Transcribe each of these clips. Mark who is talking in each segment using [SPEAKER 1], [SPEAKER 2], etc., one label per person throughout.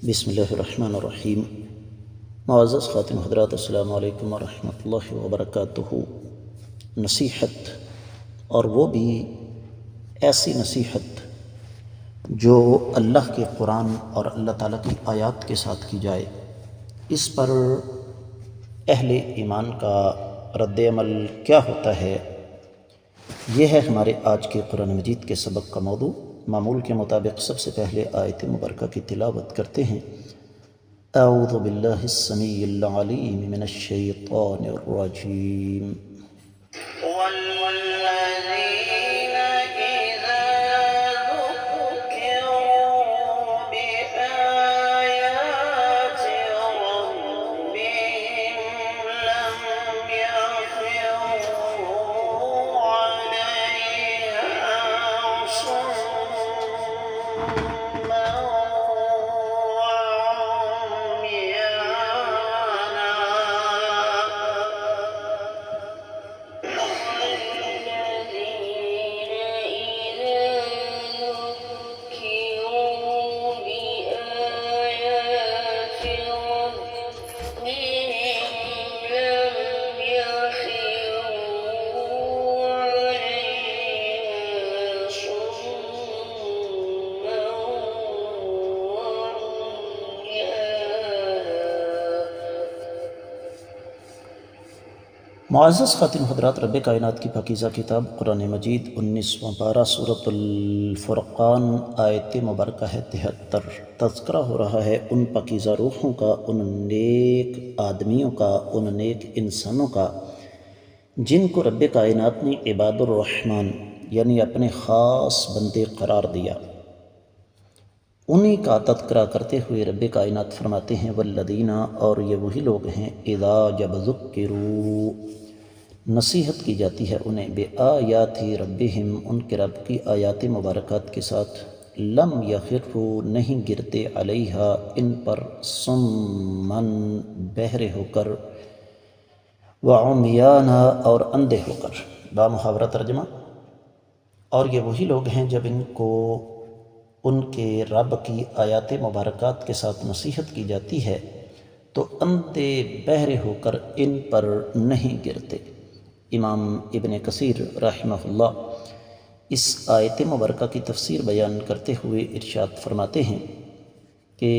[SPEAKER 1] بسم اللہ الرحمن الرحیم۔ معزز خاتم حضرات، السلام علیکم ورحمۃ اللہ وبرکاتہ۔ نصیحت، اور وہ بھی ایسی نصیحت جو اللہ کے قرآن اور اللہ تعالیٰ کی آیات کے ساتھ کی جائے، اس پر اہل ایمان کا رد عمل کیا ہوتا ہے، یہ ہے ہمارے آج کے قرآن مجید کے سبق کا موضوع۔ معمول کے مطابق سب سے پہلے آیت مبارکہ کی تلاوت کرتے ہیں۔ اعوذ باللہ السمیع العلیم من الشیطان الرجیم۔
[SPEAKER 2] والذین اذا ذکروا بآیات ربهم لم يخروا علیہا صما وعميانا والذين إذا ذكروا بآيات ربهم لم يخروا عليها صما وعميانا۔
[SPEAKER 1] معزز خاتم حضرات، رب کائنات کی پاکیزہ کتاب قرآن مجید 19واں پارہ سورۃ الفرقان آیت مبارکہ ہے 73۔ تذکرہ ہو رہا ہے ان پاکیزہ روحوں کا، ان نیک آدمیوں کا، ان نیک انسانوں کا جن کو رب کائنات نے عباد الرحمن یعنی اپنے خاص بندے قرار دیا۔ انہی کا تذکرہ کرتے ہوئے رب کائنات فرماتے ہیں والذین، اور یہ وہی لوگ ہیں اذا جب ذکروا نصیحت کی جاتی ہے انہیں بآیات ربہم ان کے رب کی آیات مبارکات کے ساتھ، لم یخروا نہیں گرتے علیہا ان پر، صماً بہرے ہو کر، وعمیانا اور اندھے ہو کر۔ بامحاورہ ترجمہ، اور یہ وہی لوگ ہیں جب ان کو ان کے رب کی آیات مبارکات کے ساتھ نصیحت کی جاتی ہے تو اندھے بہرے ہو کر ان پر نہیں گرتے۔ امام ابن کثیر رحمہ اللہ اس آیت مبارکہ کی تفسیر بیان کرتے ہوئے ارشاد فرماتے ہیں کہ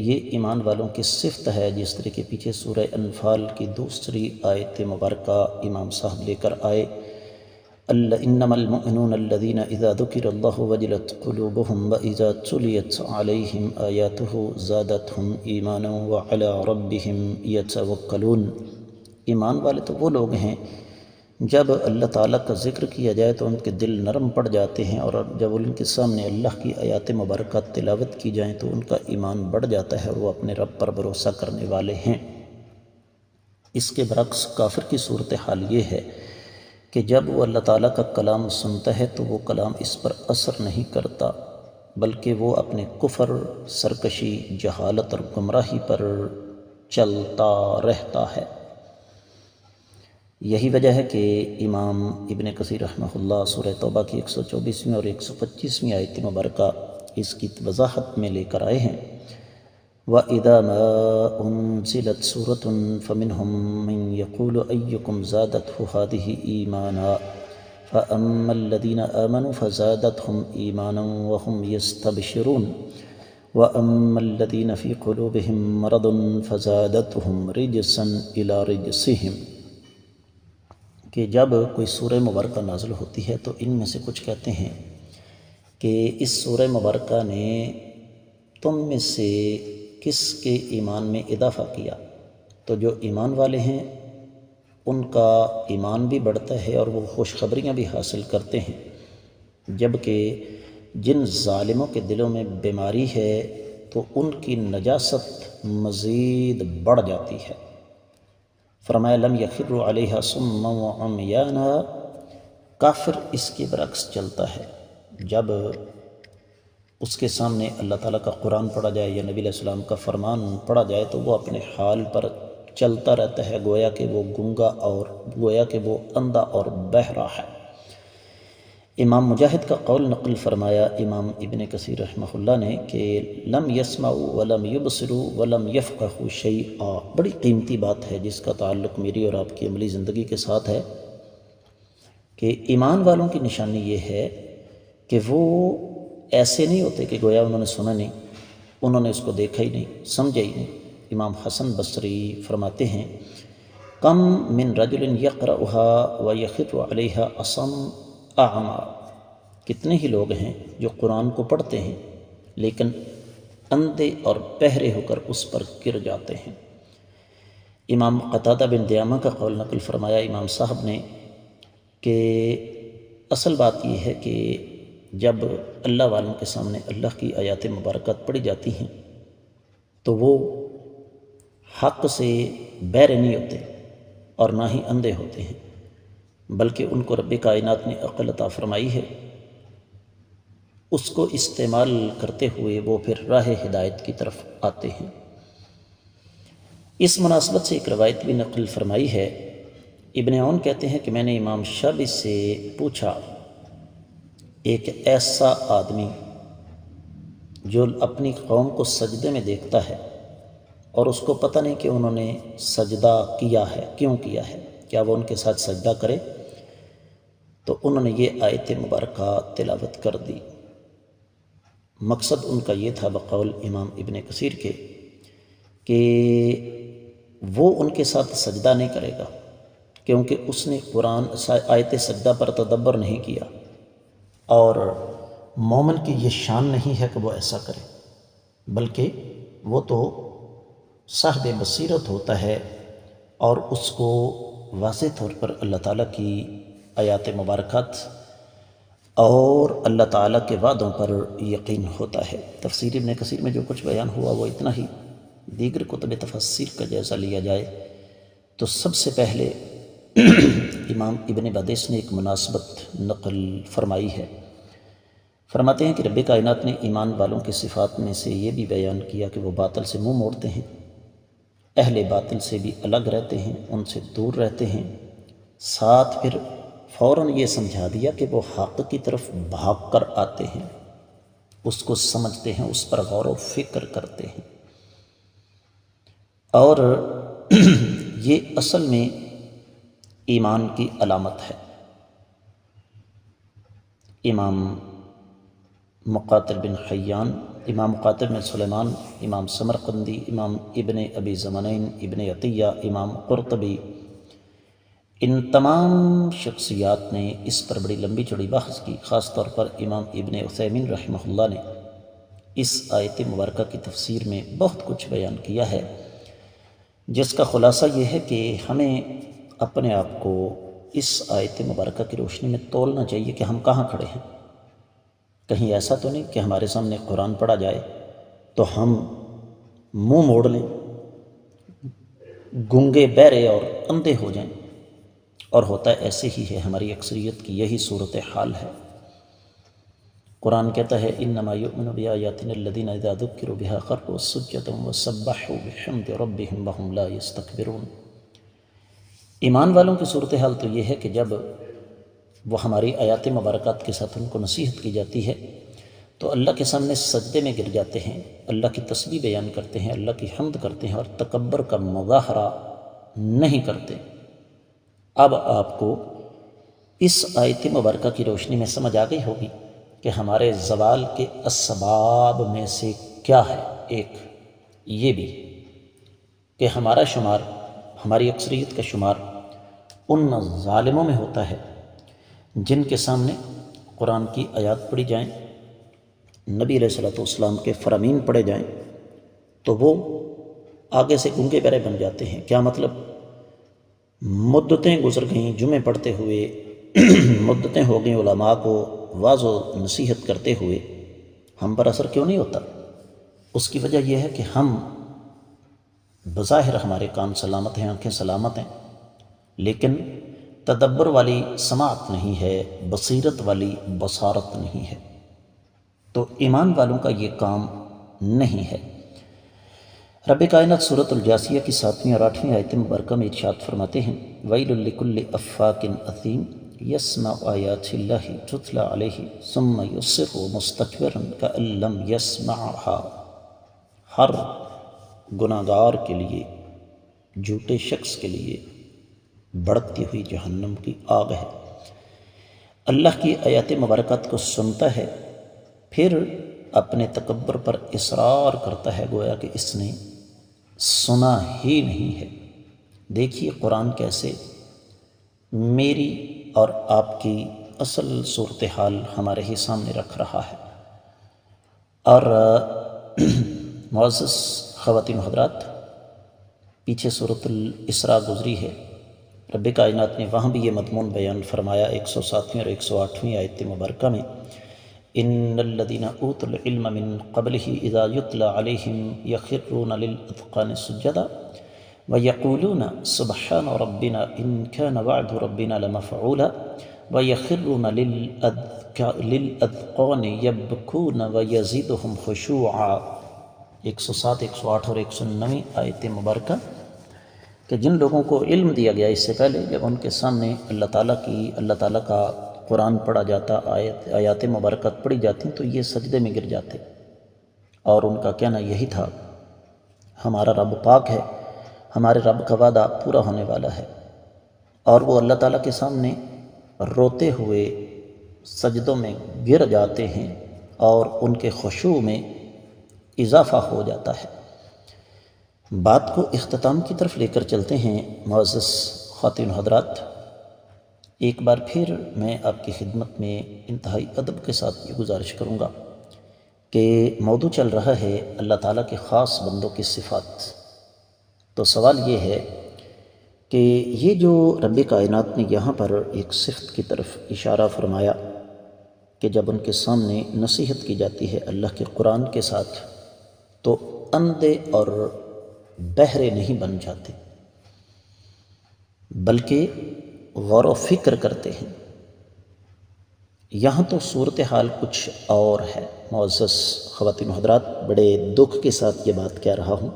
[SPEAKER 1] یہ ایمان والوں کی صفت ہے، جس طرح کے پیچھے سورہ انفال کی دوسری آیت مبارکہ امام صاحب لے کر آئے، انما المؤمنون الذین اذا ذکر اللہ وجلت قلوبهم واذا تلیت علیہم آیاتہ زادتہم ایمانا وعلی ربہم یتوکلون۔ ایمان والے تو وہ لوگ ہیں جب اللہ تعالیٰ کا ذکر کیا جائے تو ان کے دل نرم پڑ جاتے ہیں، اور جب ان کے سامنے اللہ کی آیات مبارکات تلاوت کی جائیں تو ان کا ایمان بڑھ جاتا ہے اور وہ اپنے رب پر بھروسہ کرنے والے ہیں۔ اس کے برعکس کافر کی صورتحال یہ ہے کہ جب وہ اللہ تعالیٰ کا کلام سنتا ہے تو وہ کلام اس پر اثر نہیں کرتا، بلکہ وہ اپنے کفر، سرکشی، جہالت اور گمراہی پر چلتا رہتا ہے۔ یہی وجہ ہے کہ امام ابن کثیر رحمہ اللہ سورہ توبہ کی 124ویں اور 125ویں آیت مبارکہ اس کی وضاحت میں لے کر آئے ہیں۔ وَإِذَا مَا أُنزِلَتْ سُورَةٌ فَمِنْهُم مَّن يَقُولُ أَيُّكُمْ زَادَتْهُ هَٰذِهِ إِيمَانًا فَأَمَّا الَّذِينَ آمَنُوا فَزَادَتْهُمْ إِيمَانًا وَهُمْ يَسْتَبْشِرُونَ وَأَمَّا الَّذِينَ فِي قُلُوبِهِم مَّرَضٌ فَزَادَتْهُمْ رِجْسًا إِلَىٰ رِجْسِهِمْ، کہ جب کوئی سورہ مبارکہ نازل ہوتی ہے تو ان میں سے کچھ کہتے ہیں کہ اس سورہ مبارکہ نے تم میں سے کس کے ایمان میں اضافہ کیا، تو جو ایمان والے ہیں ان کا ایمان بھی بڑھتا ہے اور وہ خوشخبریاں بھی حاصل کرتے ہیں، جبکہ جن ظالموں کے دلوں میں بیماری ہے تو ان کی نجاست مزید بڑھ جاتی ہے۔ فرمایا لم یخروا علیہا صما وعمیانا، کافر اس کے برعکس چلتا ہے، جب اس کے سامنے اللہ تعالیٰ کا قرآن پڑھا جائے یا نبی علیہ السلام کا فرمان پڑھا جائے تو وہ اپنے حال پر چلتا رہتا ہے، گویا کہ وہ گنگا اور گویا کہ وہ اندھا اور بہرا ہے۔ امام مجاہد کا قول نقل فرمایا امام ابن کثیر رحمہ اللہ نے کہ لم یسمعوا ولم یبصروا ولم یفقہوا شیئا، بڑی قیمتی بات ہے جس کا تعلق میری اور آپ کی عملی زندگی کے ساتھ ہے کہ ایمان والوں کی نشانی یہ ہے کہ وہ ایسے نہیں ہوتے کہ گویا انہوں نے سنا نہیں، انہوں نے اس کو دیکھا ہی نہیں، سمجھا ہی نہیں۔ امام حسن بصری فرماتے ہیں کم من رجل یقرأها ویخر علیہا اصم اعمی، کتنے ہی لوگ ہیں جو قرآن کو پڑھتے ہیں لیکن اندھے اور بہرے ہو کر اس پر گر جاتے ہیں۔ امام قتادہ بن دیامہ کا قول نقل فرمایا امام صاحب نے کہ اصل بات یہ ہے کہ جب اللہ والوں کے سامنے اللہ کی آیات مبارکات پڑھی جاتی ہیں تو وہ حق سے بہرے نہیں ہوتے اور نہ ہی اندھے ہوتے ہیں، بلکہ ان کو رب کائنات نے عقل عطا فرمائی ہے، اس کو استعمال کرتے ہوئے وہ پھر راہ ہدایت کی طرف آتے ہیں۔ اس مناسبت سے ایک روایت بھی نقل فرمائی ہے، ابن عون کہتے ہیں کہ میں نے امام شابی سے پوچھا، ایک ایسا آدمی جو اپنی قوم کو سجدے میں دیکھتا ہے اور اس کو پتہ نہیں کہ انہوں نے سجدہ کیا ہے، کیوں کیا ہے، کیا وہ ان کے ساتھ سجدہ کرے؟ تو انہوں نے یہ آیت مبارکہ تلاوت کر دی۔ مقصد ان کا یہ تھا بقول امام ابن کثیر کے کہ وہ ان کے ساتھ سجدہ نہیں کرے گا کیونکہ اس نے قرآن آیت سجدہ پر تدبر نہیں کیا، اور مومن کی یہ شان نہیں ہے کہ وہ ایسا کرے، بلکہ وہ تو صاحب بصیرت ہوتا ہے اور اس کو واضح طور پر اللہ تعالیٰ کی آیات مبارکات اور اللہ تعالیٰ کے وعدوں پر یقین ہوتا ہے۔ تفسیر ابن کثیر میں جو کچھ بیان ہوا وہ اتنا ہی، دیگر کتب تفسیر کا جائزہ لیا جائے تو سب سے پہلے امام ابن بادیس نے ایک مناسبت نقل فرمائی ہے، فرماتے ہیں کہ رب کائنات نے ایمان والوں کی صفات میں سے یہ بھی بیان کیا کہ وہ باطل سے منہ موڑتے ہیں، اہل باطل سے بھی الگ رہتے ہیں، ان سے دور رہتے ہیں، ساتھ پھر فوراً یہ سمجھا دیا کہ وہ حق کی طرف بھاگ کر آتے ہیں، اس کو سمجھتے ہیں، اس پر غور و فکر کرتے ہیں، اور یہ اصل میں ایمان کی علامت ہے۔ امام مقاتل بن حیان، امام مقاتل بن سلیمان، امام سمرقندی، امام ابن ابی زمانین، ابن عطیہ، امام قرطبی، ان تمام شخصیات نے اس پر بڑی لمبی چوڑی بحث کی۔ خاص طور پر امام ابن عثیمین رحمہ اللہ نے اس آیت مبارکہ کی تفسیر میں بہت کچھ بیان کیا ہے، جس کا خلاصہ یہ ہے کہ ہمیں اپنے آپ کو اس آیت مبارکہ کی روشنی میں تولنا چاہیے کہ ہم کہاں کھڑے ہیں۔ کہیں ایسا تو نہیں کہ ہمارے سامنے قرآن پڑھا جائے تو ہم منہ موڑ لیں، گونگے بہرے اور اندھے ہو جائیں، اور ہوتا ایسے ہی ہے، ہماری اکثریت کی یہی صورت حال ہے۔ قرآن کہتا ہے انما یؤمن بآیاتنا الذین اذا ذکروا بها خروا سجدا وسبحوا بحمد ربهم وهم لا یستکبرون۔ ایمان والوں کی صورتحال تو یہ ہے کہ جب وہ ہماری آیات مبارکات کے ساتھ ان کو نصیحت کی جاتی ہے تو اللہ کے سامنے سجدے میں گر جاتے ہیں، اللہ کی تسبیح بیان کرتے ہیں، اللہ کی حمد کرتے ہیں، اور تکبر کا مظاہرہ نہیں کرتے۔ اب آپ کو اس آیت مبارکہ کی روشنی میں سمجھ آ گئی ہوگی کہ ہمارے زوال کے اسباب میں سے کیا ہے۔ ایک یہ بھی کہ ہمارا شمار، ہماری اکثریت کا شمار ان ظالموں میں ہوتا ہے جن کے سامنے قرآن کی آیات پڑھی جائیں، نبی علیہ الصلوۃ والسلام کے فرامین پڑھے جائیں تو وہ آگے سے گونگے بہرے بن جاتے ہیں۔ کیا مطلب؟ مدتیں گزر گئیں جمعے پڑھتے ہوئے، مدتیں ہو گئیں علماء کو واعظ و نصیحت کرتے ہوئے، ہم پر اثر کیوں نہیں ہوتا؟ اس کی وجہ یہ ہے کہ ہم بظاہر ہمارے کان سلامت ہیں، آنکھیں سلامت ہیں، لیکن تدبر والی سماعت نہیں ہے، بصیرت والی بصارت نہیں ہے۔ تو ایمان والوں کا یہ کام نہیں ہے۔ رب کائنات سورۃ الجاثیہ کی 7ویں اور 8ویں آیت مبارکہ میں ارشاد فرماتے ہیں وَيْلٌ لِكُلِّ أَفَّاكٍ أَثِيمٍ، يسمع آيات الله تتلى عليه ثم يصر مستكبرا كأن لم يسمعها. ہر گناہگار کے لیے، جھوٹے شخص کے لیے بڑھتی ہوئی جہنم کی آگ ہے. اللہ کی آیات مبارکات کو سنتا ہے، پھر اپنے تکبر پر اصرار کرتا ہے گویا کہ اس نے سنا ہی نہیں ہے. دیکھیے قرآن کیسے میری اور آپ کی اصل صورتحال ہمارے ہی سامنے رکھ رہا ہے. اور معزز خواتین و حضرات، پیچھے سورۃ الاسراء گزری ہے. رب کائنات نے وہاں بھی یہ مضمون بیان فرمایا 107ویں اور 108ویں آیت مبارکہ میں، ان الذین اوتوا العلم من قبلہ اذا یتلی علیہم یخرون للاذقان سجدا ویقولون سبحان ربنا ان کان وعد ربنا لمفعولا ویخرون للاذقان یبکون ویزیدہم خشوعا. 107، 108 اور 109 آیت مبارکہ کہ جن لوگوں کو علم دیا گیا اس سے پہلے، جب ان کے سامنے اللہ تعالیٰ کا قرآن پڑھا جاتا، آیات مبارکات پڑھی جاتی تو یہ سجدے میں گر جاتے، اور ان کا کہنا یہی تھا ہمارا رب پاک ہے، ہمارے رب کا وعدہ پورا ہونے والا ہے. اور وہ اللہ تعالیٰ کے سامنے روتے ہوئے سجدوں میں گر جاتے ہیں اور ان کے خشوع میں اضافہ ہو جاتا ہے. بات کو اختتام کی طرف لے کر چلتے ہیں. معزز خواتین و حضرات، ایک بار پھر میں آپ کی خدمت میں انتہائی ادب کے ساتھ یہ گزارش کروں گا کہ موضوع چل رہا ہے اللہ تعالیٰ کے خاص بندوں کی صفات. تو سوال یہ ہے کہ یہ جو رب کائنات نے یہاں پر ایک صفت کی طرف اشارہ فرمایا کہ جب ان کے سامنے نصیحت کی جاتی ہے اللہ کے قرآن کے ساتھ تو اندھے اور بہرے نہیں بن جاتے، بلکہ غور و فکر کرتے ہیں. یہاں تو صورتحال کچھ اور ہے. معزز خواتین و حضرات، بڑے دکھ کے ساتھ یہ بات کہہ رہا ہوں.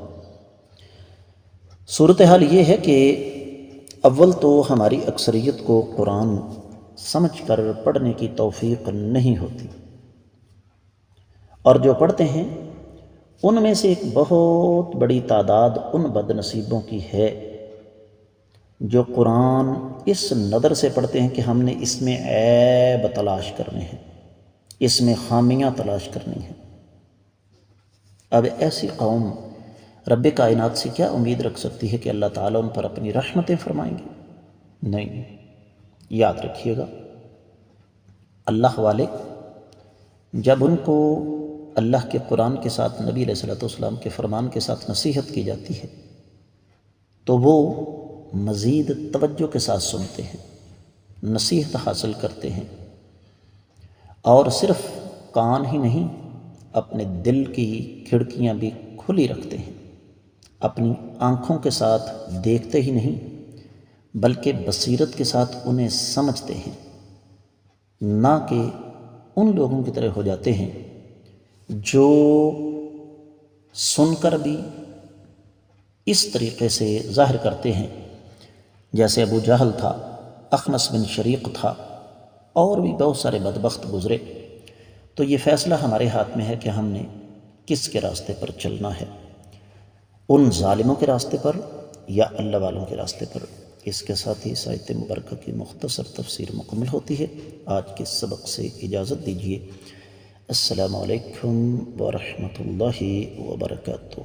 [SPEAKER 1] صورتحال یہ ہے کہ اول تو ہماری اکثریت کو قرآن سمجھ کر پڑھنے کی توفیق نہیں ہوتی، اور جو پڑھتے ہیں ان میں سے ایک بہت بڑی تعداد ان بد نصیبوں کی ہے جو قرآن اس نظر سے پڑھتے ہیں کہ ہم نے اس میں عیب تلاش کرنے ہیں، اس میں خامیاں تلاش کرنی ہیں. اب ایسی قوم رب کائنات سے کیا امید رکھ سکتی ہے کہ اللہ تعالیٰ ان پر اپنی رحمتیں فرمائیں گے؟ نہیں. یاد رکھیے گا، اللہ والے جب ان کو اللہ کے قرآن کے ساتھ نبی علیہ السلام کے فرمان کے ساتھ نصیحت کی جاتی ہے تو وہ مزید توجہ کے ساتھ سنتے ہیں، نصیحت حاصل کرتے ہیں، اور صرف کان ہی نہیں اپنے دل کی کھڑکیاں بھی کھلی رکھتے ہیں. اپنی آنکھوں کے ساتھ دیکھتے ہی نہیں بلکہ بصیرت کے ساتھ انہیں سمجھتے ہیں، نہ کہ ان لوگوں کی طرح ہو جاتے ہیں جو سن کر بھی اس طریقے سے ظاہر کرتے ہیں جیسے ابو جہل تھا، اخنس بن شریق تھا، اور بھی بہت سارے بدبخت گزرے. تو یہ فیصلہ ہمارے ہاتھ میں ہے کہ ہم نے کس کے راستے پر چلنا ہے، ان ظالموں کے راستے پر یا اللہ والوں کے راستے پر. اس کے ساتھ ہی اس آیت مبارکہ کی مختصر تفسیر مکمل ہوتی ہے. آج کے سبق سے اجازت دیجیے. السلام علیکم ورحمۃ اللہ وبرکاتہ.